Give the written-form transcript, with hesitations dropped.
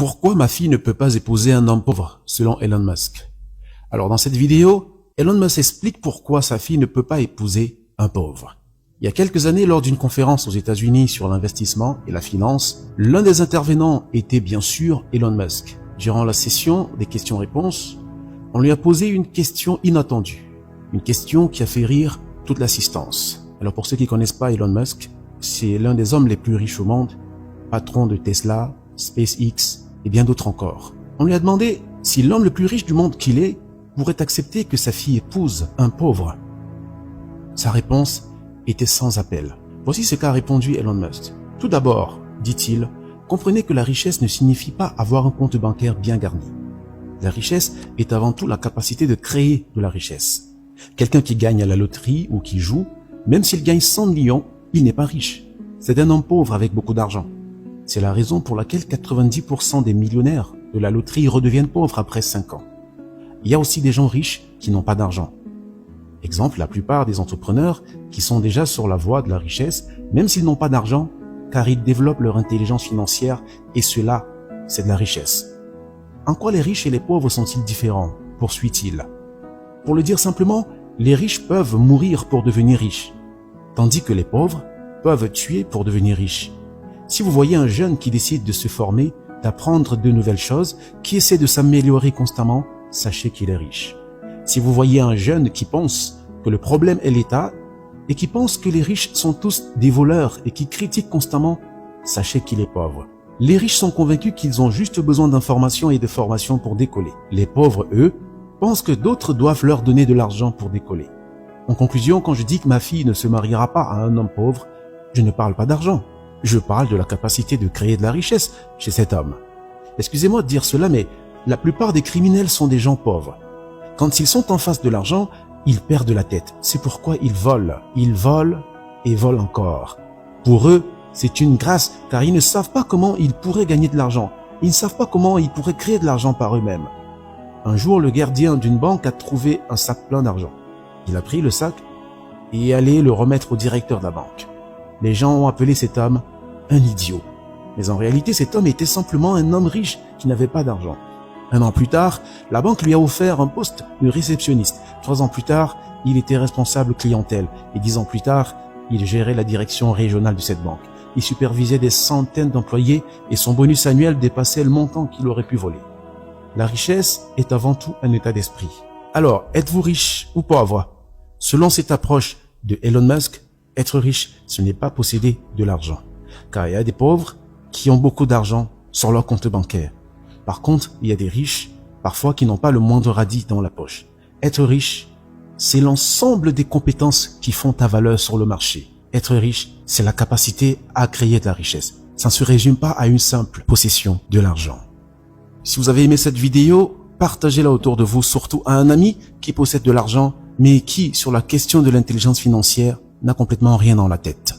Pourquoi ma fille ne peut pas épouser un homme pauvre, selon Elon Musk? Alors dans cette vidéo, Elon Musk explique pourquoi sa fille ne peut pas épouser un pauvre. Il y a quelques années, lors d'une conférence aux États-Unis sur l'investissement et la finance, l'un des intervenants était bien sûr Elon Musk. Durant la session des questions-réponses, on lui a posé une question inattendue, une question qui a fait rire toute l'assistance. Alors pour ceux qui ne connaissent pas Elon Musk, c'est l'un des hommes les plus riches au monde, patron de Tesla, SpaceX et bien d'autres encore. On lui a demandé si l'homme le plus riche du monde qu'il est pourrait accepter que sa fille épouse un pauvre. Sa réponse était sans appel. Voici ce qu'a répondu Elon Musk. Tout d'abord, dit-il, comprenez que la richesse ne signifie pas avoir un compte bancaire bien garni. La richesse est avant tout la capacité de créer de la richesse. Quelqu'un qui gagne à la loterie ou qui joue, même s'il gagne 100 millions, il n'est pas riche. C'est un homme pauvre avec beaucoup d'argent. C'est la raison pour laquelle 90% des millionnaires de la loterie redeviennent pauvres après 5 ans. Il y a aussi des gens riches qui n'ont pas d'argent. Exemple, la plupart des entrepreneurs qui sont déjà sur la voie de la richesse, même s'ils n'ont pas d'argent, car ils développent leur intelligence financière et cela, c'est de la richesse. En quoi les riches et les pauvres sont-ils différents? Poursuit-il. Pour le dire simplement, les riches peuvent mourir pour devenir riches, tandis que les pauvres peuvent tuer pour devenir riches. Si vous voyez un jeune qui décide de se former, d'apprendre de nouvelles choses, qui essaie de s'améliorer constamment, sachez qu'il est riche. Si vous voyez un jeune qui pense que le problème est l'État et qui pense que les riches sont tous des voleurs et qui critique constamment, sachez qu'il est pauvre. Les riches sont convaincus qu'ils ont juste besoin d'informations et de formation pour décoller. Les pauvres, eux, pensent que d'autres doivent leur donner de l'argent pour décoller. En conclusion, quand je dis que ma fille ne se mariera pas à un homme pauvre, je ne parle pas d'argent. Je parle de la capacité de créer de la richesse chez cet homme. Excusez-moi de dire cela, mais la plupart des criminels sont des gens pauvres. Quand ils sont en face de l'argent, ils perdent la tête. C'est pourquoi ils volent et volent encore. Pour eux, c'est une grâce, car ils ne savent pas comment ils pourraient gagner de l'argent. Ils ne savent pas comment ils pourraient créer de l'argent par eux-mêmes. Un jour, le gardien d'une banque a trouvé un sac plein d'argent. Il a pris le sac et est allé le remettre au directeur de la banque. Les gens ont appelé cet homme un idiot. Mais en réalité, cet homme était simplement un homme riche qui n'avait pas d'argent. 1 an plus tard, la banque lui a offert un poste de réceptionniste. 3 ans plus tard, il était responsable clientèle. Et 10 ans plus tard, il gérait la direction régionale de cette banque. Il supervisait des centaines d'employés et son bonus annuel dépassait le montant qu'il aurait pu voler. La richesse est avant tout un état d'esprit. Alors, êtes-vous riche ou pauvre? Selon cette approche de Elon Musk, être riche, ce n'est pas posséder de l'argent. Car il y a des pauvres qui ont beaucoup d'argent sur leur compte bancaire. Par contre, il y a des riches, parfois qui n'ont pas le moindre radis dans la poche. Être riche, c'est l'ensemble des compétences qui font ta valeur sur le marché. Être riche, c'est la capacité à créer de la richesse. Ça ne se résume pas à une simple possession de l'argent. Si vous avez aimé cette vidéo, partagez-la autour de vous, surtout à un ami qui possède de l'argent, mais qui, sur la question de l'intelligence financière, n'a complètement rien dans la tête.